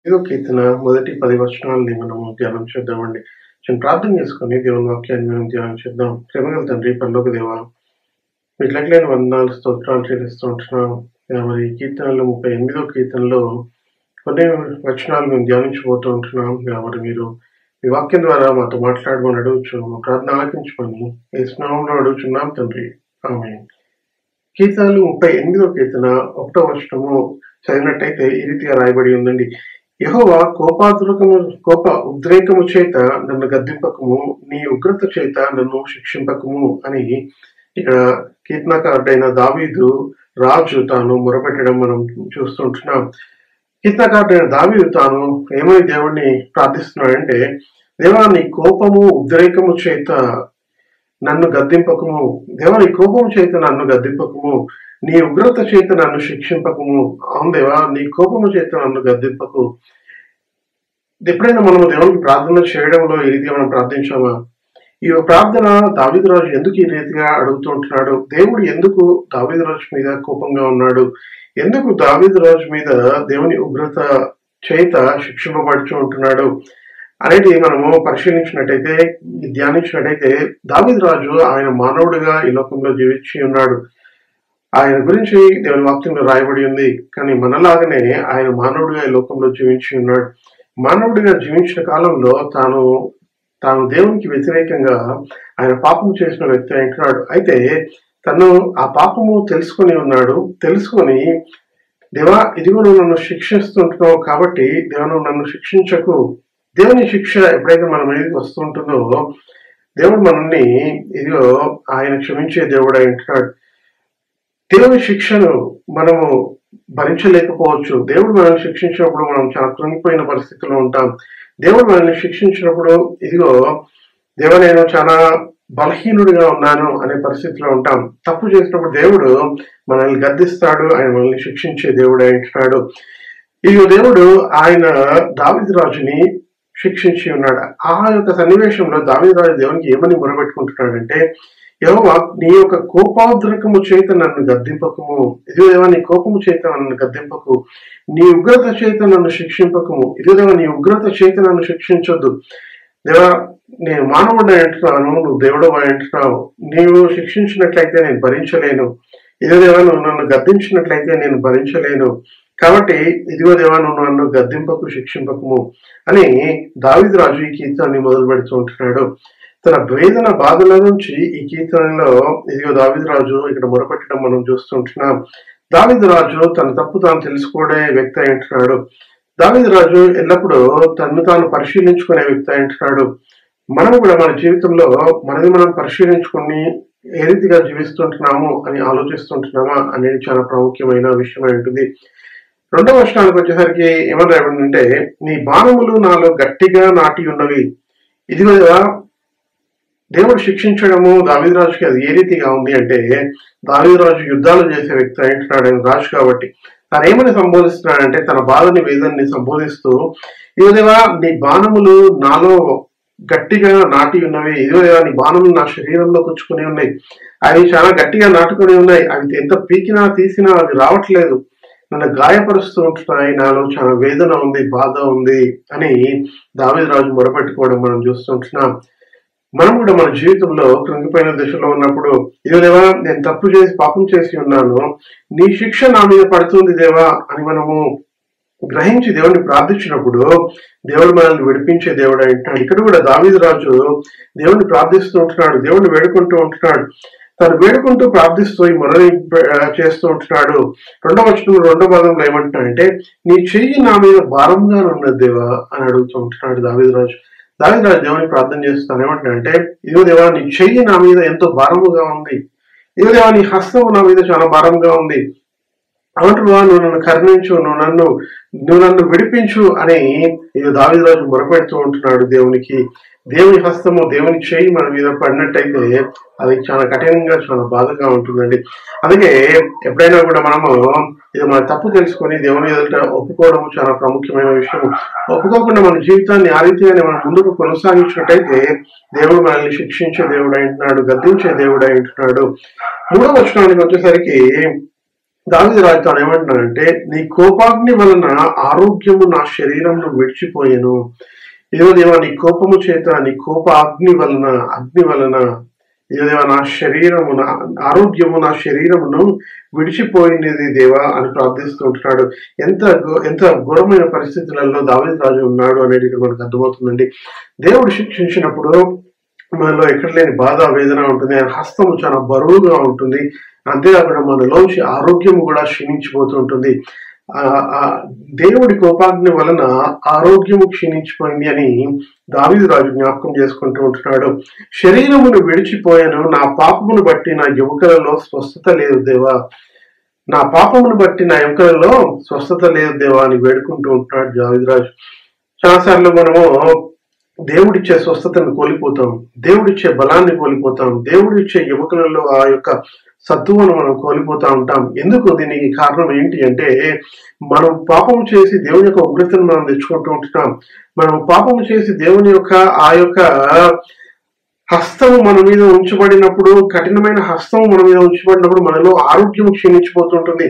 ఐదో కీర్తన మొదటి 10 వచనాలని మనము ధ్యానం చేద్దామండి. చిన్న ప్రార్థన చేసుకొని దేవుని వాక్యాన్ని మనం ధ్యానం చేద్దాం. ప్రేమగల తండ్రి, పరలోక దేవా, మీకు లెక్కలేని వందనాలు, స్తోత్రాలు చెల్లిస్తూ ఉంటున్నాం. మరి ఈ కీర్తనలో 38వ కీర్తనలో కొన్ని వచనాలు మేము ధ్యానించబోతూ ఉంటున్నాం. మరి మీరు మీ వాక్యం ద్వారా మాతో మాట్లాడమని అడుగుచు, మా ప్రార్థన ఆలకించమని యేసు నామములో అడుగుచున్నాం తండ్రి. ఆమేన్. కీర్తనలు 38వ కీర్తన 1వ వచనము చదివినట్టయితే ఈ రీతిగా రాయబడి ఉందండి. యెహోవా కోప ఉద్రేకము చేత నన్ను గద్దింపకము, నీ ఉగ్రత చేత నన్ను శిక్షింపకము అని ఇక్కడ కీర్తనకారుడైన దావీదు రాజు తాను మొరపెట్టడం మనం చూస్తుంటున్నాం. కీర్తనకారుడైన దావీదు తాను ఏమని దేవుడిని ప్రార్థిస్తున్నాడంటే, దేవా నీ కోపము ఉద్రేకము చేత నన్ను గద్దింపకము, దేవా నీ కోపము చేత నన్ను గద్దింపకము, నీ ఉగ్రత చేత నన్ను శిక్షింపకము. అవును దేవా, నీ కోపము చేత నన్ను గద్దింపకు. ఎప్పుడైనా మనము దేవునికి ప్రార్థన చేయడంలో ఈ రీతిగా మనం ప్రార్థించామా? ఈ ప్రార్థన దావీదు రాజు ఎందుకు ఈ రీతిగా అడుగుతూ ఉంటున్నాడు? దేవుడు ఎందుకు దావీదు రాజు మీద కోపంగా ఉన్నాడు? ఎందుకు దావీదు రాజు మీద దేవుని ఉగ్రత చేత శిక్షింపబడుచు ఉంటున్నాడు అనేది మనము పరిశీలించినట్టయితే, ధ్యానించినట్టయితే, దావీదు రాజు ఆయన మానవుడిగా ఈ లోకంలో జీవించి ఉన్నాడు. ఆయన గురించి దేవుని వాక్యంలో రాయబడి ఉంది. కానీ మనలాగనే ఆయన మానవుడిగా ఈ లోకంలో జీవించి ఉన్నాడు. మానవుడిగా జీవించిన కాలంలో తాను దేవునికి వ్యతిరేకంగా ఆయన పాపము చేసిన వ్యక్తి అంటున్నాడు. అయితే తను ఆ పాపము తెలుసుకొని ఉన్నాడు. తెలుసుకొని, దేవా ఇదిగో నువ్వు నన్ను శిక్షిస్తుంటున్నావు కాబట్టి దేవా నువ్వు నన్ను శిక్షించకు. దేవుని శిక్ష ఎప్పుడైతే మన మీదకి వస్తుంటుందో దేవుడు మనల్ని ఇదిగో ఆయన క్షమించే దేవుడు అంటున్నాడు. దేవుని శిక్షను మనము భరించలేకపోవచ్చు. దేవుడు మనల్ని శిక్షించినప్పుడు మనం చాలా కృంగిపోయిన పరిస్థితిలో ఉంటాం. దేవుడు మనల్ని శిక్షించినప్పుడు ఇదిగో దేవా నేను చాలా బలహీనుడిగా ఉన్నాను అనే పరిస్థితిలో ఉంటాం. తప్పు చేసినప్పుడు దేవుడు మనల్ని గద్దిస్తాడు. ఆయన మనల్ని శిక్షించే దేవుడు అంటున్నాడు. ఇదిగో దేవుడు ఆయన దావీదు రాజుని శిక్షించి ఉన్నాడు. ఆ యొక్క సన్నివేశంలో దావీదు రాజు దేవునికి ఏమని మొరబెట్టుకుంటున్నాడంటే, యెహోవా నీ యొక్క కోపోద్రేకము చేత నన్ను గద్దింపకము. ఇదిగో దేవా నీ కోపము చేత నన్ను గద్దింపకు, నీ ఉగ్రత చేత నన్ను శిక్షింపకము. ఇదిగో దేవా నీ ఉగ్రత చేత నన్ను శిక్షించొద్దు. దేవా నేను మానవుడిని అంటున్నాను, నువ్వు దేవుడు అంటున్నావు. నీవు శిక్షించినట్లయితే నేను భరించలేను. ఇదిగో దేవా నువ్వు నన్ను గద్దించినట్లయితే నేను భరించలేను. కాబట్టి ఇదిగో దేవా నువ్వు నన్ను గద్దింపకు, శిక్షింపకము అని దావీదు రాజు ఈ కీర్తనని మొదలు పెడుతూ ఉంటున్నాడు. తన వేదన బాధల నుంచి ఈ కీర్తనలో ఇదిగో దావీదు రాజు ఇక్కడ మొరపెట్టడం మనం చూస్తుంటున్నాం. దావీదు రాజు తన తప్పు తాను తెలుసుకోవడే వ్యక్తి అంటున్నాడు. దావీదు రాజు ఎల్లప్పుడూ తను తాను పరిశీలించుకునే వ్యక్తి అంటున్నాడు. మనం కూడా మన జీవితంలో మనది మనం పరిశీలించుకుని ఏ రీతిగా జీవిస్తుంటున్నాము అని ఆలోచిస్తుంటున్నామా అనేది చాలా ప్రాముఖ్యమైన విషయం ఉంటుంది. 2వ వచనానికి వచ్చేసరికి ఏమని రాయబడిందంటే, నీ బాణములు నాలో గట్టిగా నాటి ఉన్నవి. ఇదిగో దేవుడు శిక్షించడము దావీదు రాజుకి అది ఏ రీతిగా ఉంది అంటే, దావీదు రాజు యుద్ధాలు చేసే వ్యక్తి అంటున్నాడు. ఆయన రాజు కాబట్టి తను ఏమని సంబోధిస్తున్నాడంటే, తన బాధని వేదనని సంబోధిస్తూ, ఇదిగో దేవా నీ బాణములు నాలో గట్టిగా నాటి ఉన్నవి. ఇదిగో దేవా నీ బాణములు నా శరీరంలో కూర్చుకుని ఉన్నాయి. అవి చాలా గట్టిగా నాటుకొని ఉన్నాయి. అవి ఎంత పీకినా తీసినా అవి రావట్లేదు, నన్ను గాయపరుస్తూ ఉంటున్నాయి, నాలో చాలా వేదన ఉంది, బాధ ఉంది అని దావీదు రాజు మొరపెట్టుకోవడం మనం చూస్తుంటున్నాం. మనం కూడా మన జీవితంలో కృంగిపోయిన దశలో ఉన్నప్పుడు, ఇదిగో దేవా నేను తప్పు చేసి పాపం చేసి ఉన్నాను, నీ శిక్ష నా మీద పడుతుంది దేవా అని మనము గ్రహించి దేవుడిని ప్రార్థించినప్పుడు దేవుడు మనల్ని విడిపించే దేవుడు అంటున్నాడు. ఇక్కడ కూడా దావీదు రాజు దేవుడిని ప్రార్థిస్తూ ఉంటున్నాడు, దేవుడిని వేడుకుంటూ ఉంటున్నాడు. తను వేడుకుంటూ ప్రార్థిస్తూ ఈ మొరని చేస్తూ ఉంటున్నాడు. 2వ వచనం 2వ భాగంలో ఏమంటున్నాడంటే, నీ చెయ్యి నా మీద భారంగా ఉన్నది దేవా అని అడుగుతూ ఉంటున్నాడు దావీదు రాజు. దావీదు రాజు దేవుని ప్రార్థన చేస్తాను ఏమంటున్నాడంటే, ఇదిగో దేవా నీ చెయ్యి నా మీద ఎంతో భారముగా ఉంది. ఇదిగో దేవా నీ హస్తము నా మీద చాలా భారంగా ఉంది. అవునువా నువ్వు నన్ను కరుణించు, నువ్వు నన్ను విడిపించు అని ఇది దావీదు రాజు మొరపెడుతూ ఉంటున్నాడు దేవునికి. దేవుని హస్తము, దేవుని చేయి మన మీద పడినట్టయితే అది చాలా కఠినంగా, చాలా బాధగా ఉంటుందండి. అందుకే ఎప్పుడైనా కూడా మనము ఇది మన తప్పు తెలుసుకొని దేవుని ఎదుట ఒప్పుకోవడం చాలా ప్రాముఖ్యమైన విషయం. ఒప్పుకోకుండా మన జీవితాన్ని ఆ రీతిగానే మనం ముందుకు కొనసాగించినట్టయితే దేవుడు మనల్ని శిక్షించే దేవుడు అంటున్నాడు, గద్దించే దేవుడు అంటున్నాడు. 3వ వచనానికి వచ్చేసరికి దావీదు రాజు తాను ఏమంటున్నాడంటే, నీ కోపాగ్ని వలన ఆరోగ్యము నా శరీరంను విడిచిపోయెను. ఏదో దేవా నీ కోపము చేత, నీ కోప అగ్ని వలన ఏదో దేవా నా శరీరము, నా ఆరోగ్యము నా శరీరమును విడిచిపోయినది దేవా అని ప్రార్థిస్తూ ఉంటున్నాడు. ఎంత ఘోరమైన పరిస్థితులలో దావీదు రాజు ఉన్నాడు అనేది ఇక్కడ మనకు అర్థమవుతుందండి. దేవుడు శిక్షించినప్పుడు మనలో ఎక్కడ లేని బాధ వేదన ఉంటుంది. ఆయన హస్తము చాలా బరువుగా ఉంటుంది. అంతేకాకుండా మనలోంచి ఆరోగ్యం కూడా క్షీణించిపోతూ ఉంటుంది. దేవుడి కోపాగ్ని వలన ఆరోగ్యము క్షీణించిపోయింది అని దావీదు రాజు జ్ఞాపకం చేసుకుంటూ ఉంటున్నాడు. శరీరమును విడిచిపోయాను, నా పాపమును బట్టి నా ఎముకలలో స్వస్థత లేదు దేవా, నా పాపమును బట్టి నా ఎముకలలో స్వస్థత లేదు దేవా అని వేడుకుంటూ ఉంటున్నాడు దావీదు రాజు. చాలాసార్లు మనము దేవుడిచ్చే స్వస్థతను కోల్పోతాం, దేవుడిచ్చే బలాన్ని కోల్పోతాం, దేవుడిచ్చే ఎముకలలో ఆ యొక్క సత్తువను మనం కోల్పోతా ఉంటాం. ఎందుకు? దీనికి కారణం ఏంటి అంటే, మనం పాపం చేసి దేవుని యొక్క ఉగ్రతను మనం తెచ్చుకుంటూ ఉంటున్నాం. మనం పాపం చేసి దేవుని యొక్క ఆ యొక్క హస్తము మన మీద ఉంచబడినప్పుడు, కఠినమైన హస్తము మన మీద ఉంచబడినప్పుడు మనలో ఆరోగ్యం క్షీణించిపోతుంటుంది.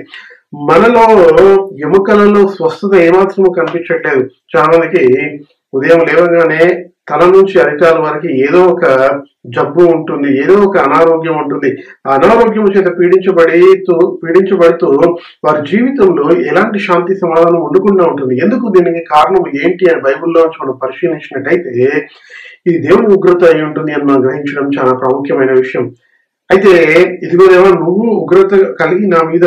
మనలో ఎముకలలో స్వస్థత ఏమాత్రము కనిపించట్లేదు. చాలా మందికి ఉదయం లేవగానే తల నుంచి అరికాల వరకు ఏదో ఒక జబ్బు ఉంటుంది, ఏదో ఒక అనారోగ్యం ఉంటుంది. ఆ అనారోగ్యం చేత పీడించబడుతూ వారి జీవితంలో ఎలాంటి శాంతి సమాధానం ఉండకుండా ఉంటుంది. ఎందుకు? దీనికి కారణం ఏంటి అని బైబిల్లో నుంచి మనం పరిశీలించినట్టయితే ఇది దేవుని ఉగ్రత అయి ఉంటుంది అని మనం గ్రహించడం చాలా ప్రాముఖ్యమైన విషయం. అయితే ఇదిగో దేవా, నువ్వు ఉగ్రత కలిగి నా మీద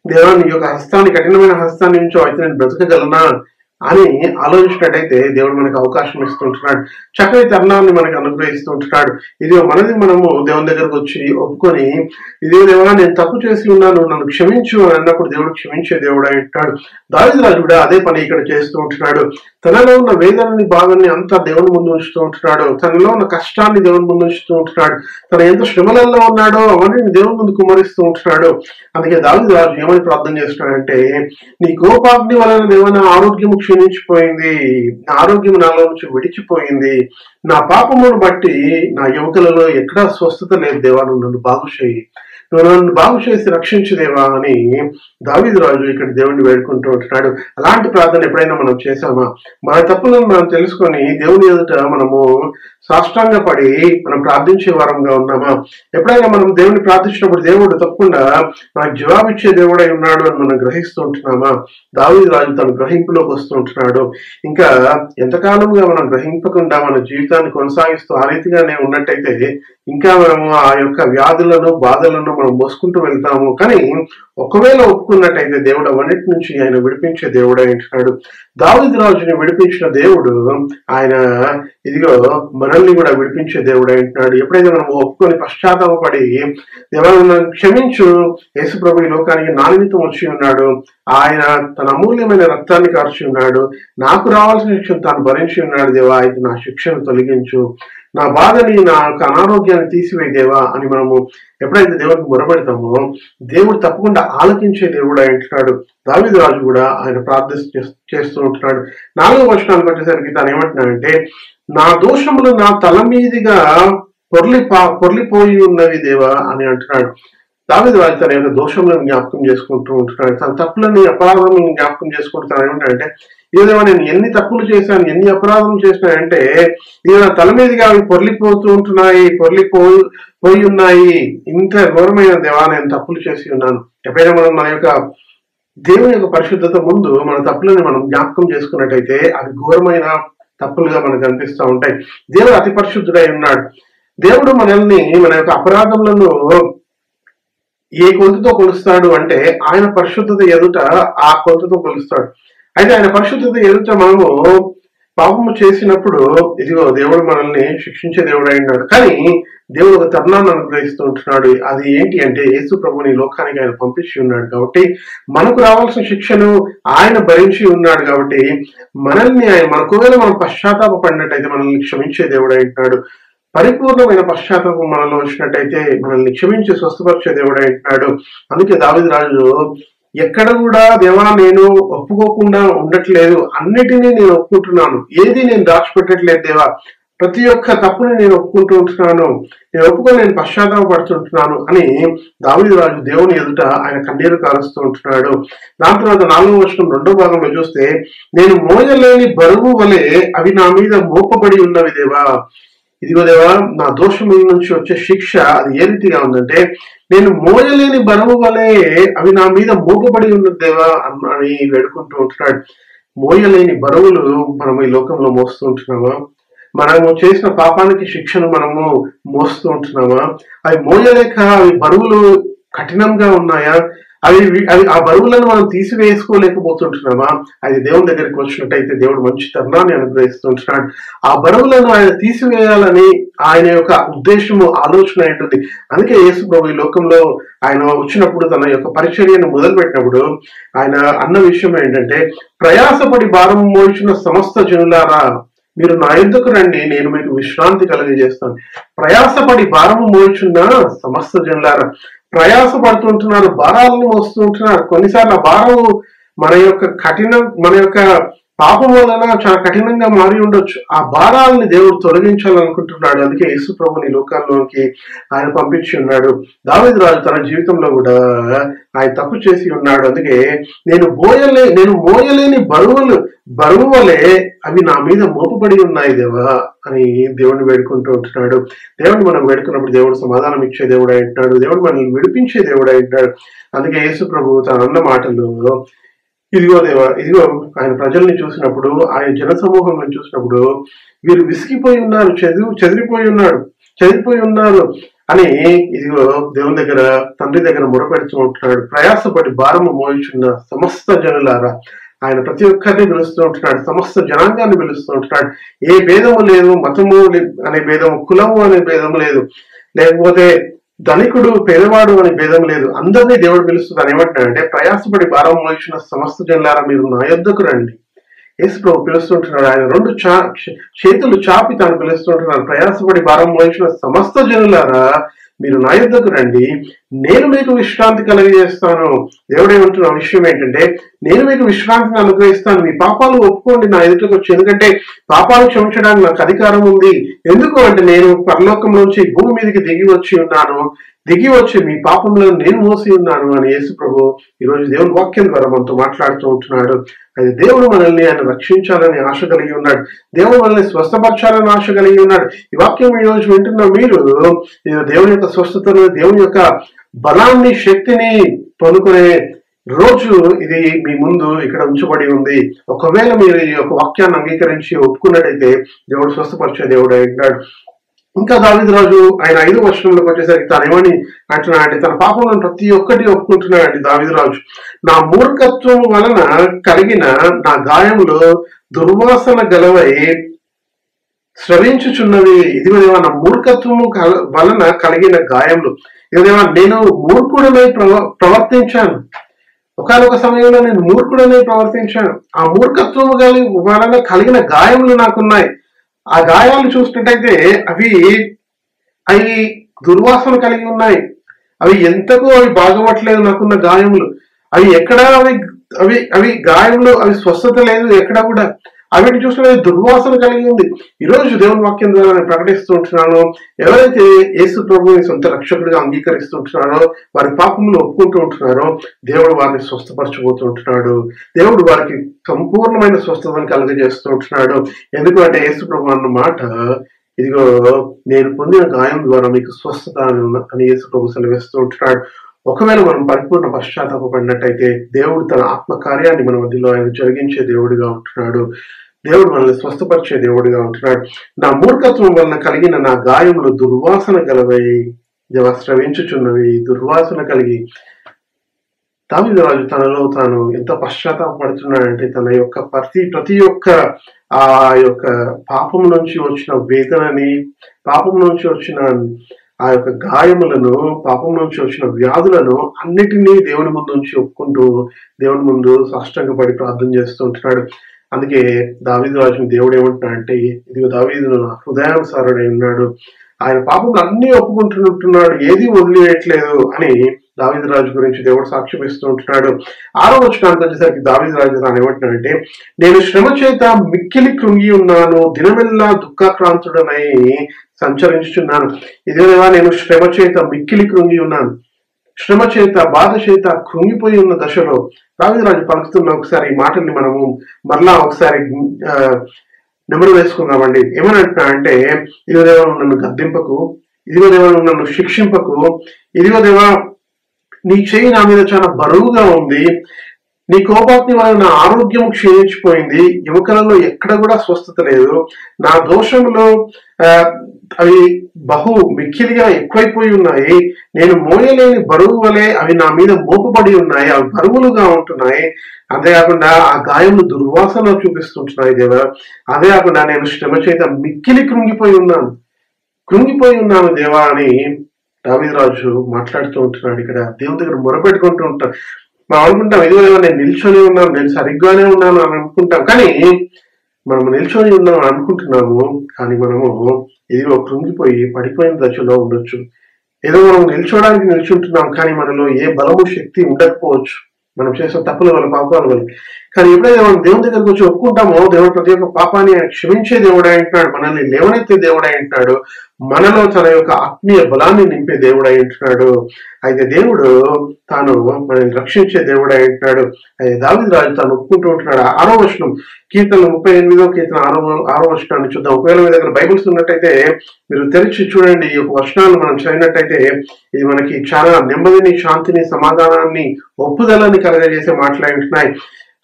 దేవా నీ యొక్క హస్తాన్ని, కఠినమైన హస్తాన్ని నుంచో అయితే నేను బ్రతకగలనా అని ఆలోచించినట్టయితే దేవుడు మనకు అవకాశం ఇస్తుంటున్నాడు. చక్కని తరుణాన్ని మనకు అనుగ్రహిస్తూ ఉంటున్నాడు. ఇది మనది మనము దేవుని దగ్గరకు వచ్చి ఒప్పుకొని, ఇదే దేవా నేను తప్పు చేసి ఉన్నాను, నన్ను క్షమించు అని అన్నప్పుడు దేవుడు క్షమించే దేవుడు అంటాడు. దావీదు రాజు కూడా అదే పని ఇక్కడ చేస్తూ ఉంటున్నాడు. తనలో ఉన్న వేదనని, బాధని అంతా దేవుని ముందు ఉంచుతూ ఉంటున్నాడు. తనలో ఉన్న కష్టాన్ని దేవుని ముందు ఉంచుతూ ఉంటున్నాడు. తను ఎంత శ్రమలలో ఉన్నాడో అవన్నీ దేవుని ముందు కుమ్మరిస్తూ ఉంటున్నాడు. అందుకే దావీదు రాజు ఏమని ప్రార్థన చేస్తున్నాడంటే, నీ కోపాగ్ని వలన దేవన ఆరోగ్యము క్షీణించిపోయింది, నా ఆరోగ్యం నాలో నుంచి విడిచిపోయింది, నా పాపమును బట్టి నా ఎముకలలో ఎక్కడా స్వస్థత లేదు దేవా, నువ్వు నన్ను బాగు చేయి, నువ్వు నన్ను బాగు చేసి రక్షించుదేవా అని దావీదు రాజు ఇక్కడ దేవుణ్ణి వేడుకుంటూ ఉంటున్నాడు. అలాంటి ప్రార్థన ఎప్పుడైనా మనం చేశామా? మన తప్పులను మనం తెలుసుకొని దేవుని ఎదుట మనము సాష్టాంగ పడి మనం ప్రార్థించే వారంగా ఉన్నామా? ఎప్పుడైనా మనం దేవుని ప్రార్థించినప్పుడు దేవుడు తప్పకుండా మనకు జవాబిచ్చే దేవుడై ఉన్నాడు అని మనం గ్రహిస్తూ ఉంటున్నామా? దావీదు రాజు తన గ్రహింపులోకి వస్తూ ఉంటున్నాడు. ఇంకా ఎంతకాలంగా మనం గ్రహింపకుండా మన జీవితాన్ని కొనసాగిస్తూ ఆ రీతిగానే ఉన్నట్టయితే ఇంకా మనము ఆ యొక్క వ్యాధులను, బాధలను మనం మోసుకుంటూ వెళ్తాము. కానీ ఒకవేళ ఒప్పుకున్నట్టయితే దేవుడు అవన్నిటి నుంచి ఆయన విడిపించే దేవుడు అంటున్నాడు. దావీదు రాజుని విడిపించిన దేవుడు ఆయన ఇదిగో మనల్ని కూడా విడిపించే దేవుడు అంటున్నాడు. ఎప్పుడైతే మనం ఒప్పుకొని పశ్చాత్తాపడి దేవా క్షమించు, యేసు ప్రభు ఈ లోకానికి నా నిమిత్తం వచ్చి ఉన్నాడు, ఆయన తన అమూల్యమైన రక్తాన్ని కార్చి ఉన్నాడు, నాకు రావాల్సిన శిక్షను తాను భరించి ఉన్నాడు దేవా, అయితే నా శిక్షను తొలగించు, నా బాధని, నా యొక్క అనారోగ్యాన్ని తీసివేయి దేవా అని మనము ఎప్పుడైతే దేవుడికి మొరపెడతామో దేవుడు తప్పకుండా ఆలకించే దేవుడు అంటున్నాడు. దావీదు రాజు కూడా ఆయన ప్రార్థన చేస్తూ ఉంటున్నాడు. 4వ వచనానికి వచ్చేసరికి తాను ఏమంటున్నాడంటే, నా దోషములు నా తల మీదుగా పొర్లిపోయి ఉన్నవి దేవా అని అంటున్నాడు. దావీదు రాజు తన యొక్క దోషములను జ్ఞాపకం చేసుకుంటూ ఉంటున్నాడు. తన తప్పులని, అపరాధములను జ్ఞాపకం చేసుకుంటూ తను ఏమంటాడంటే, ఏదేమో నేను ఎన్ని తప్పులు చేశాను, ఎన్ని అపరాధం చేసినాయంటే ఇది నా తల మీదుగా అవి పొర్లిపోతూ ఉంటున్నాయి, పోయి ఉన్నాయి, ఇంత ఘోరమైన దేవా నేను తప్పులు చేసి ఉన్నాను. ఎప్పుడైనా మనం మన యొక్క దేవుని యొక్క పరిశుద్ధత ముందు మన తప్పులని మనం జ్ఞాపకం చేసుకున్నట్టయితే అవి ఘోరమైన తప్పులుగా మనకు అనిపిస్తూ ఉంటాయి. దేవుడు అతి పరిశుద్ధుడై ఉన్నాడు. దేవుడు మనల్ని, మన యొక్క అపరాధములను ఏ కొలతతో కొలుస్తాడు అంటే ఆయన పరిశుద్ధత ఎదుట ఆ కొలతతో కొలుస్తాడు. అయితే ఆయన పరిశుద్ధత ఎదుట మనము పాపము చేసినప్పుడు ఇదిగో దేవుడు మనల్ని శిక్షించే దేవుడు అయినాడు. కానీ దేవుడు ఒక తరుణాన్ని అనుగ్రహిస్తూ ఉంటున్నాడు. అది ఏంటి అంటే, యేసు ప్రభుని లోకానికి ఆయన పంపించి ఉన్నాడు కాబట్టి మనకు రావాల్సిన శిక్షను ఆయన భరించి ఉన్నాడు కాబట్టి మనల్ని ఒకవేళ మనం పశ్చాత్తాపడినట్టయితే మనల్ని క్షమించే దేవుడు అంటున్నాడు. పరిపూర్ణమైన పశ్చాత్తాపం మనలో వచ్చినట్టయితే మనల్ని క్షమించి స్వస్థపరిచే దేవుడు అంటున్నాడు. అందుకే దావీదు రాజు ఎక్కడ కూడా దేవా నేను ఒప్పుకోకుండా ఉండట్లేదు, అన్నిటినీ నేను ఒప్పుకుంటున్నాను, ఏది నేను దాచిపెట్టట్లేదు దేవా, ప్రతి ఒక్క తప్పుని నేను ఒప్పుకుంటూ ఉంటున్నాను, నేను ఒప్పుకొని నేను పశ్చాత్తాపడుతుంటున్నాను అని దావీదు రాజు దేవుని ఎదుట ఆయన కన్నీరు కారుస్తూ ఉంటున్నాడు. దాని తర్వాత 4వ వచనం 2వ భాగంలో చూస్తే, నేను మోయలేని బరువు వలె అవి నా మీద మోపబడి ఉన్నవి దేవా. ఇదిగో దేవా, నా దోషముల నుంచి వచ్చే శిక్ష అది ఏ రీతిగా ఉందంటే, నేను మోయలేని బరువు వలె అవి నా మీద మోపబడి ఉన్నది దేవా అని వేడుకుంటూ ఉంటున్నాడు. మోయలేని బరువులు మనం ఈ లోకంలో మోస్తూ ఉంటున్నామా? మనము చేసిన పాపానికి శిక్షను మనము మోస్తూ ఉంటున్నామా? అవి మోయలేక అవి బరువులు కఠినంగా ఉన్నాయా? అవి ఆ బరువులను మనం తీసివేసుకోలేకపోతుంటున్నామా? అది దేవుని దగ్గరికి వచ్చినట్టయితే దేవుడు మంచి తరుణాన్ని అనుగ్రహిస్తుంటున్నాడు. ఆ బరువులను ఆయన తీసివేయాలని ఆయన యొక్క ఉద్దేశము, ఆలోచన ఏంటుంది. అందుకే యేసు ప్రభు ఈ లోకంలో ఆయన వచ్చినప్పుడు తన యొక్క పరిచర్యను మొదలుపెట్టినప్పుడు ఆయన అన్న విషయం ఏంటంటే, ప్రయాసపడి భారం మోయించిన సమస్త జనులారా మీరు నా యొద్దకు రండి, నేను మీకు విశ్రాంతి కలుగజేస్తాను. ప్రయాసపడి భారము మోయించున్న సమస్త జనులారా, ప్రయాసపడుతుంటున్నారు, భారాలను మోస్తూ ఉంటున్నారు. కొన్నిసార్లు ఆ భారము మన యొక్క పాపం వలన చాలా కఠినంగా మారి ఉండొచ్చు. ఆ భారాలని దేవుడు తొలగించాలనుకుంటున్నాడు. అందుకే యేసు ప్రభుని లోకాల్లోకి ఆయన పంపించి ఉన్నాడు. దావీదు రాజు తన జీవితంలో కూడా ఆయన తప్పు చేసి ఉన్నాడు. అందుకే నేను మోయలేని బరువు వలె అవి నా మీద మోపబడి ఉన్నాయి దేవా అని దేవుడిని వేడుకుంటూ ఉంటున్నాడు. దేవుడిని మనం వేడుకున్నప్పుడు దేవుడు సమాధానం ఇచ్చే దేవుడు అంటున్నాడు. దేవుడు మనల్ని విడిపించే దేవుడు అంటున్నాడు. అందుకే యేసు ప్రభు తన అన్న మాటలు, ఇదిగో దేవా, ఇదిగో ఆయన ప్రజల్ని చూసినప్పుడు, ఆయన జన సమూహంలో చూసినప్పుడు, వీరు విసిగిపోయి ఉన్నారు, చెదిరిపోయి ఉన్నారు అని ఇదిగో దేవుని దగ్గర, తండ్రి దగ్గర మొరపెడుతూ ఉంటున్నాడు. ప్రయాసపడి భారము మోయించున్న సమస్త జనులారా, ఆయన ప్రతి ఒక్కరిని పిలుస్తూ ఉంటున్నాడు, సమస్త జనాంగాన్ని పిలుస్తూ ఉంటున్నాడు. ఏ భేదము లేదు, మతము అనే భేదము, కులము అనే భేదము లేదు, లేకపోతే ధనికుడు పేదవాడు అనే భేదం లేదు. అందరినీ దేవుడు పిలుస్తూ తను ఏమంటున్నాడంటే, ప్రయాసపడి భారం మోయించిన సమస్త జనులారా మీరు నా యొద్దకు రండి. యేసు ప్రభు పిలుస్తుంటున్నాడు. ఆయన 2 చేతులు చాపి తాను పిలుస్తుంటున్నాడు. ప్రయాసపడి భారం మోయించిన సమస్త జనులారా మీరు నా యొద్దకు రండి, నేను మీకు విశ్రాంతి కలుగజేస్తాను. దేవుడు ఏమంటున్న విషయం ఏంటంటే, నేను మీకు విశ్రాంతిని అనుగ్రహిస్తాను. మీ పాపాలు ఒప్పుకోండి నా ఎదుటకు వచ్చి, ఎందుకంటే పాపాలు క్షమించడానికి నాకు అధికారం ఉంది. ఎందుకు అంటే, నేను పరలోకం నుంచి భూమి మీదకి దిగి వచ్చి మీ పాపంలో నేను మోసి ఉన్నాను అని యేసు ప్రభు ఈరోజు దేవుని వాక్యం ద్వారా మనతో మాట్లాడుతూ ఉంటున్నాడు. అది దేవుడు మనల్ని ఆయన రక్షించాలని ఆశ కలిగి ఉన్నాడు. దేవుడు మనల్ని స్వస్థపరచాలని ఆశ కలిగి ఉన్నాడు. ఈ వాక్యం ఈ రోజు వింటున్న మీరు దేవుని యొక్క స్వస్థతను, దేవుని యొక్క బలాన్ని, శక్తిని పొందుకునే రోజు ఇది మీ ముందు ఇక్కడ ఉంచబడి ఉంది. ఒకవేళ మీరు ఈ యొక్క వాక్యాన్ని అంగీకరించి ఒప్పుకున్నట్టయితే దేవుడు స్వస్థపరిచే దేవుడు అంటున్నాడు. ఇంకా దావీదు రాజు ఆయన 5వ వచనంలోకి వచ్చేసరికి తాను ఏమని అంటున్నాడంటే, తన పాపంలో ప్రతి ఒక్కటి ఒప్పుకుంటున్నాడండి దావీదు రాజు. నా మూర్ఖత్వం వలన కలిగిన నా గాయములు దుర్వాసన గలవై స్రవించుచున్నవి. ఇదిగోదేవా, నా మూర్ఖత్వము వలన కలిగిన గాయములు, ఇదిగోదేవా నేను మూర్ఖుడనై ప్రవర్తించాను. ఒకనొక సమయంలో నేను మూర్ఖుడనై ప్రవర్తించాను. ఆ మూర్ఖత్వము వలన కలిగిన గాయములు నాకున్నాయి. ఆ గాయాలు చూసినట్టయితే అవి దుర్వాసన కలిగి ఉన్నాయి. అవి ఎంతకు బాగవట్లేదు. నాకున్న గాయములు అవి ఎక్కడా అవి గాయములు, అవి స్వస్థత లేదు ఎక్కడ కూడా. అవిటి చూసిన దుర్వాసన కలిగి ఉంది. ఈరోజు దేవుని వాక్యం ద్వారా నేను ప్రకటిస్తూ ఉంటున్నాను, ఎవరైతే యేసు ప్రభుని సొంత రక్షకుడిగా అంగీకరిస్తుంటున్నారో, వారి పాపములు ఒప్పుకుంటూ ఉంటున్నారో, దేవుడు వారిని స్వస్థపరచబోతూ ఉంటున్నాడు. దేవుడు వారికి సంపూర్ణమైన స్వస్థతను కలుగజేస్తూ ఉంటున్నాడు. ఎందుకంటే యేసు ప్రభు అన్న మాట, ఇదిగో నేను పొందిన గాయం ద్వారా మీకు స్వస్థత అని యేసు ప్రభు సెలవిస్తూ ఉంటున్నాడు. ఒకవేళ మనం పరిపూర్ణ పశ్చాత్తాపడినట్టయితే దేవుడు తన ఆత్మ కార్యాన్ని మన మధ్యలో ఆయన జరిగించే దేవుడిగా ఉంటున్నాడు. దేవుడు మనల్ని స్వస్థపరిచే దేవుడిగా ఉంటున్నాడు. నా మూర్ఖత్వం వలన కలిగిన నా గాయములు దుర్వాసన గలవై స్రవించుచున్నవి. దుర్వాసన కలిగి దావీదు రాజు తనలో తాను ఎంత పశ్చాత్తాపడుతున్నాడంటే, తన యొక్క ప్రతి ఒక్క ఆ యొక్క పాపం నుంచి వచ్చిన వేదనని, పాపం నుంచి వచ్చిన ఆ యొక్క గాయములను, పాపం నుంచి వచ్చిన వ్యాధులను అన్నిటినీ దేవుని ముందు నుంచి ఒప్పుకుంటూ దేవుని ముందు సాష్టాంగపడి ప్రార్థన చేస్తూ ఉంటున్నాడు. అందుకే దావీదు రాజుని దేవుడు ఏమంటున్నాడంటే, ఇదిగో దావీదు నా హృదయానుసారుడై ఉన్నాడు, ఆయన పాపం అన్ని ఒప్పుకుంటుంటున్నాడు, ఏది వదిలివేయట్లేదు అని దావీదు రాజు గురించి దేవుడు సాక్ష్యం ఇస్తూ ఉంటున్నాడు. 6వ వచనానికి వచ్చేసరికి దావీదు రాజు తాను ఏమంటున్నాడంటే, నేను శ్రమ చేత మిక్కిలి కృంగి ఉన్నాను, దినమెల్లా దుఃఖాక్రాంతుడనై సంచరించుచున్నాను. ఇదేవా నేను శ్రమ చేత మిక్కిలి కృంగి ఉన్నాను, శ్రమ చేత బాధ చేత కృంగిపోయి ఉన్న దశలో దావీదు రాజు పలుకుతున్న ఒకసారి ఈ మాటల్ని మనము మరలా ఒకసారి నెమరు వేసుకుందామండి. ఏమని అంటున్నాడంటే, ఇదిగో దేవా నన్ను గద్దింపకు, ఇదిగో దేవా నన్ను శిక్షింపకు, ఇదిగో దేవా నీ చేయి నా మీద చాలా బరువుగా ఉంది, నీ కోపాగ్ని వల్ల నా ఆరోగ్యం క్షీణించిపోయింది, ఎముకలలో ఎక్కడ కూడా స్వస్థత లేదు, నా దోషంలో అవి బహు మిక్కిలిగా ఎక్కువైపోయి ఉన్నాయి, నేను మోయలేని బరువు వలె అవి నా మీద మోపబడి ఉన్నాయి, అవి బరువులుగా ఉంటున్నాయి, అంతేకాకుండా ఆ గాయములు దుర్వాసన చూపిస్తుంటున్నాయి దేవా, అదే కాకుండా నేను శ్రమ చేత మిక్కిలి కృంగిపోయి ఉన్నాను దేవా అని దావీదు రాజు మాట్లాడుతూ ఉంటున్నాడు. ఇక్కడ దేవుని దగ్గర మొరపెట్టుకుంటూ ఉంటాడు. మనం అనుకుంటాం, ఇదిగో దేవా నేను నిల్చొని ఉన్నాను, నేను సరిగ్గానే ఉన్నాను అని అనుకుంటాం, కానీ మనము నిల్చొని ఉన్నాం అనుకుంటున్నాము, కానీ మనము ఇదిగో కృంగిపోయి పడిపోయిన దశలో ఉండొచ్చు. ఏదో మనం నిల్చోడానికి నిల్చుంటున్నాం, కానీ మనలో ఏ బలము శక్తి ఉండకపోవచ్చు, మనం చేసిన తప్పుల వల్ల పాపాల వల్ల. కానీ ఎప్పుడైతే మనం దేవుని దగ్గరకు వచ్చి ఒప్పుకుంటామో, దేవుడు ప్రతి ఒక్క పాపాన్ని ఆయన క్షమించే దేవుడై ఉంటున్నాడు, మనల్ని లేవనెత్తే దేవుడై ఉంటున్నాడు, మనలో తన యొక్క ఆత్మీయ బలాన్ని నింపే దేవుడై ఉంటున్నాడు. అయితే దేవుడు తాను మనల్ని రక్షించే దేవుడై ఉంటున్నాడు. అయితే దావీదు రాజు తాను ఒప్పుకుంటూ ఉంటున్నాడు. 6వ వచనం, కీర్తన 38వ కీర్తన 6వ వచనాన్ని చూద్దాం. ఒకవేళ మీ దగ్గర బైబిల్స్ ఉన్నట్టయితే మీరు తెరిచి చూడండి. ఈ యొక్క వచనాలను మనం చదివినట్టయితే ఇది మనకి చాలా నెమ్మదిని, శాంతిని, సమాధానాన్ని, ఒప్పుదలని కలగజేసే మాట్లాడుతున్నాయి.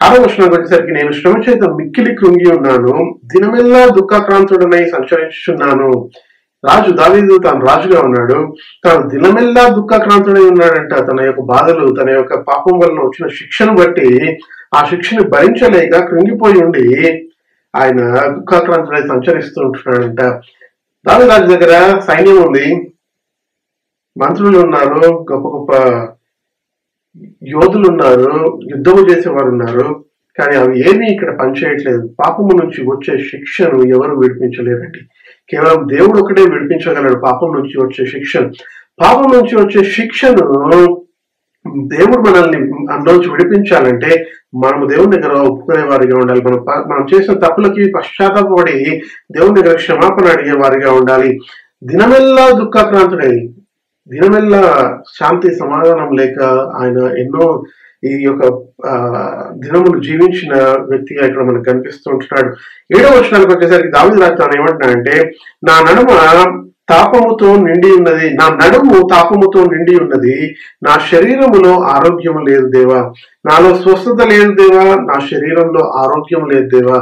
6వ వచనానికి వచ్చేసరికి, నేను శ్రమ చేత మిక్కిలి కృంగి ఉన్నాను, దినమెల్లా దుఃఖాక్రాంతుడనై సంచరించుచున్నాను. రాజు దావీదు తాను రాజుగా ఉన్నాడు, తాను దినమెల్లా దుఃఖాక్రాంతుడై ఉన్నాడంట. తన యొక్క బాధలు, తన యొక్క పాపం వలన వచ్చిన శిక్షను బట్టి ఆ శిక్షను భరించలేక కృంగిపోయి ఉండి ఆయన దుఃఖాక్రాంతుడై సంచరిస్తూ ఉంటున్నాడంట. దావీదు రాజు దగ్గర సైన్యం ఉంది, మంత్రులు ఉన్నారు, గొప్ప గొప్ప యోధులు ఉన్నారు, యుద్ధము చేసేవారు ఉన్నారు, కానీ అవి ఏమీ ఇక్కడ పనిచేయట్లేదు. పాపము నుంచి వచ్చే శిక్షను ఎవరు విడిపించలేరండి. కేవలం దేవుడు ఒకటే విడిపించగలడు పాపం నుంచి వచ్చే శిక్షను. పాపం నుంచి వచ్చే శిక్షను దేవుడు మనల్ని అందులోంచి విడిపించాలంటే మనము దేవుని దగ్గర ఒప్పుకునే వారిగా ఉండాలి. మనం చేసిన తప్పులకి పశ్చాత్తాపడి దేవుని దగ్గర క్షమాపణ అడిగే వారిగా ఉండాలి. దినమెల్లా దుఃఖాక్రాంతుడై, దినమెల్లా శాంతి సమాధానం లేక ఆయన ఎన్నో ఈ యొక్క దినములు జీవించిన వ్యక్తిగా ఇక్కడ మనకు కనిపిస్తూ ఉంటున్నాడు. 7వ వచనానికి వచ్చేసరికి దావీదు రాజు తాను ఏమంటున్నాడంటే, నా నడుము తాపముతో నిండి ఉన్నది, నా శరీరములో ఆరోగ్యము లేదు దేవా, నాలో స్వస్థత లేదు దేవా, నా శరీరంలో ఆరోగ్యం లేదు దేవా.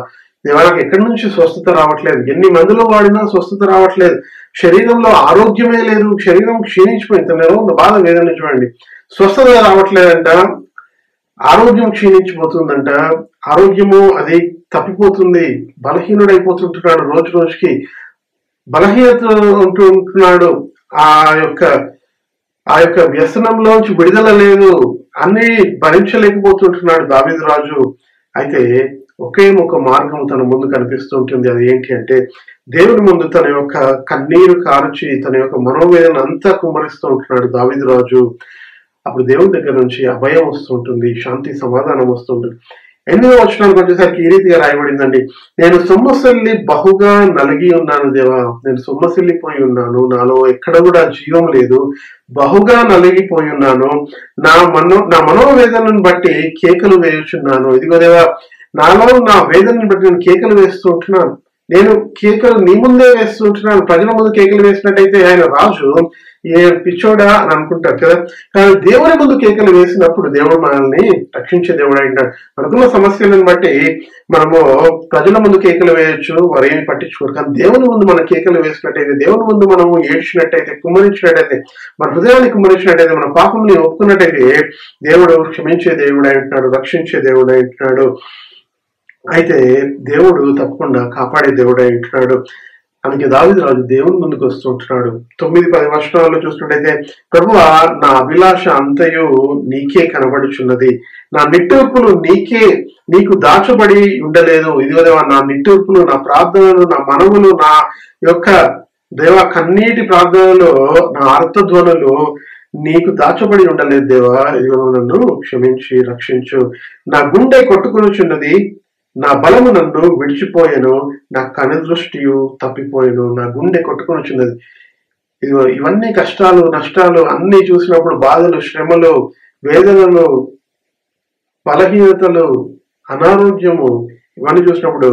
దేవా నాకు ఎక్కడి నుంచి స్వస్థత రావట్లేదు, ఎన్ని మందులు వాడినా స్వస్థత రావట్లేదు, శరీరంలో ఆరోగ్యమే లేదు, శరీరం క్షీణించిపోయింది, తనలో ఉన్న బాధ వేదన చూడండి, స్వస్థత రావట్లేదంట, ఆరోగ్యం క్షీణించిపోతుందంట, ఆరోగ్యము అది తప్పిపోతుంది, బలహీనుడైపోతుంటున్నాడు, రోజు రోజుకి బలహీనత ఉంటున్నాడు, ఆ యొక్క వ్యసనంలోంచి విడుదల లేదు, అన్ని భరించలేకపోతుంటున్నాడు దావీదు రాజు. అయితే ఒకే ఒక మార్గం తన ముందు కనిపిస్తుంటుంది. అది ఏంటి అంటే, దేవుని ముందు తన యొక్క కన్నీరు కార్చి తన యొక్క మనోవేదన అంతా కుమ్మరిస్తూ ఉంటున్నాడు దావీదు రాజు. అప్పుడు దేవుని దగ్గర నుంచి అభయం వస్తుంటుంది, శాంతి సమాధానం వస్తుంటుంది. 8వ వచనానికి వచ్చేసరికి ఈ రీతిగా రాయబడిందండి, నేను సొమ్మసిల్లి బహుగా నలిగి ఉన్నాను దేవా, నేను సొమ్మసిల్లిపోయి ఉన్నాను, నాలో ఎక్కడ కూడా జీవం లేదు, బహుగా నలిగిపోయి ఉన్నాను, నా మనోవేదనను బట్టి కేకలు వేయుచున్నాను. ఇదిగో దేవా, నాలో నా వేదనని బట్టి నేను కేకలు వేస్తూ ఉంటున్నాను, నేను కేకలు నీ ముందే వేస్తూ ఉంటున్నాను. ప్రజల ముందు కేకలు వేసినట్టయితే ఆయన రాజు ఏ పిచ్చోడా అని అనుకుంటారు కదా, కానీ దేవుని ముందు కేకలు వేసినప్పుడు దేవుడు మనల్ని రక్షించే దేవుడు అంటాడు. మనకున్న సమస్యలను బట్టి మనము ప్రజల ముందు కేకలు వేయొచ్చు, వారు ఏమి పట్టించుకోరు, కానీ దేవుని ముందు మన కేకలు వేసినట్టయితే, దేవుని ముందు మనము ఏడ్చినట్టయితే, కుమ్మరించినట్టయితే, మన హృదయాన్ని కుమ్మరించినట్టయితే, మన పాపంని ఒప్పుకున్నట్టయితే దేవుడు క్షమించే దేవుడు అంటున్నాడు, రక్షించే దేవుడు అంటున్నాడు. అయితే దేవుడు తప్పకుండా కాపాడే దేవుడు అంటున్నాడు. అందుకే దావీదు రాజు దేవుని ముందుకు వస్తుంటున్నాడు. 9-10 వచనాల్లో చూసినట్టయితే, ప్రభువా నా అభిలాష అంతయు నీకే కనబడుచున్నది, నా నిట్టూర్పులు నీకు దాచబడి ఉండలేదు. ఇదిగో దేవా, నా నిట్టూర్పులు, నా ప్రార్థనలు, నా మనవులు, నా యొక్క దేవా, కన్నీటి ప్రార్థనలో నా ఆర్తధ్వనులు నీకు దాచబడి ఉండలేదు దేవా. ఇదిగో నన్ను క్షమించి రక్షించు. నా గుండె కొట్టుకొనుచున్నది, నా బలము నన్ను విడిచిపోయాను, నా కనుదృష్టియు తప్పిపోయాను. నా గుండె కొట్టుకొనుచున్నది. ఇదిగో ఇవన్నీ కష్టాలు నష్టాలు అన్ని చూసినప్పుడు, బాధలు శ్రమలు వేదనలు బలహీనతలు అనారోగ్యము ఇవన్నీ చూసినప్పుడు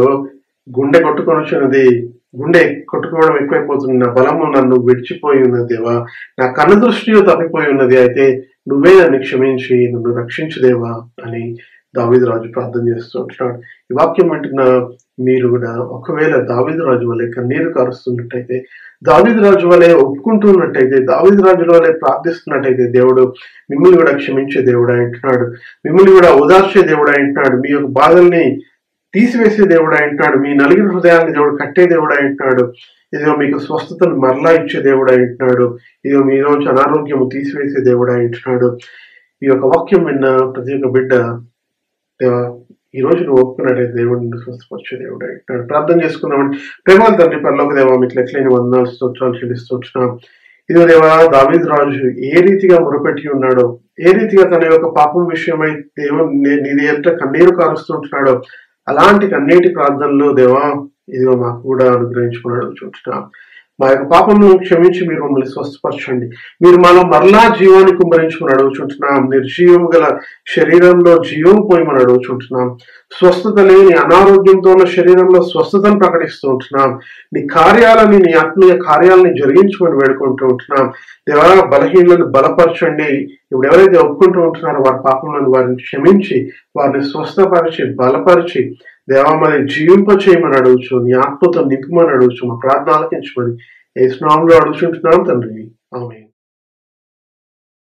గుండె కొట్టుకొనుచున్నది, గుండె కొట్టుకోవడం ఎక్కువైపోతుంది. నా బలము నన్ను విడిచిపోయి ఉన్నది దేవా, నా కనుదృష్టియు తప్పిపోయి ఉన్నది. అయితే నువ్వే నన్ను క్షమించి నన్ను రక్షించు దేవా అని దావీదు రాజు ప్రార్థన చేస్తూ ఉంటున్నాడు. ఈ వాక్యం వింటున్న మీరు కూడా ఒకవేళ దావీదు రాజు వలె కన్నీరు కారుస్తున్నట్టయితే, దావీదు రాజు వలె ఒప్పుకుంటున్నట్టయితే, దావీదు రాజు వలె ప్రార్థిస్తున్నట్టయితే దేవుడు మిమ్మల్ని కూడా క్షమించే దేవుడు అంటున్నాడు. మిమ్మల్ని కూడా ఓదార్చే దేవుడు అంటున్నాడు. మీ యొక్క బాధల్ని తీసివేసే దేవుడు అంటున్నాడు. మీ నలిగిన హృదయాన్ని దేవుడు కట్టే దేవుడు అంటున్నాడు. ఇదిగో మీకు స్వస్థతను మరలా ఇచ్చే దేవుడు అంటున్నాడు. ఇదిగో మీలోంచి అనారోగ్యము తీసివేసే దేవుడు అంటున్నాడు. ఈ యొక్క వాక్యం విన్న ప్రతి ఒక్క బిడ్డ, దేవా ఈ రోజు నువ్వు ఒప్పుకున్నట్టయితే దేవుడు నిన్ను స్వస్థపరిచే దేవుడు అంటున్నాడు. ప్రార్థన చేసుకున్నామండి. ప్రేమల తండ్రి, పరలోక దేవా, మీకు లెక్కలేని వందనాలు స్తోత్రాలు చెల్లిస్తున్నాం. ఇదిగో దేవా, దావీదు రాజు ఏ రీతిగా మొరపెట్టి ఉన్నాడో, ఏ రీతిగా తన యొక్క పాపం విషయమై దేవుడు నీ ఎంత కన్నీరు కారుస్తుంటున్నాడో, అలాంటి కన్నీటి ప్రార్థనలు దేవా ఇదిగో మాకు కూడా అనుగ్రహించుకున్నాడు చూస్తున్నాం. మా యొక్క పాపంను క్షమించి మీరు మమ్మల్ని స్వస్థపరచండి. మీరు మాలో మరలా జీవాన్ని కుమ్మరించుకుని అడుగుచుంటున్నాం. నిర్జీవం గల శరీరంలో జీవం పోయమని అడుగుచుంటున్నాం. స్వస్థత లేని అనారోగ్యంతో ఉన్న శరీరంలో స్వస్థతను ప్రకటిస్తూ ఉంటున్నాం. నీ కార్యాలని, నీ ఆత్మీయ కార్యాలని జరిగించుకొని వేడుకుంటూ ఉంటున్నాం. దేవా, బలహీనలను బలపరచండి. ఇప్పుడు ఎవరైతే ఒప్పుకుంటూ ఉంటున్నారో వారి పాపంలో వారిని క్షమించి వారిని స్వస్థపరిచి బలపరిచి దేవా మరి జీవింప చేయమని అడుగుచు, నీ ఆత్మతో నింపమని అడుగుచు, మా ప్రార్థన ఆలకించమని యేసు నామములో అడుగుచుంటున్నాం తండ్రి. ఆమేన్.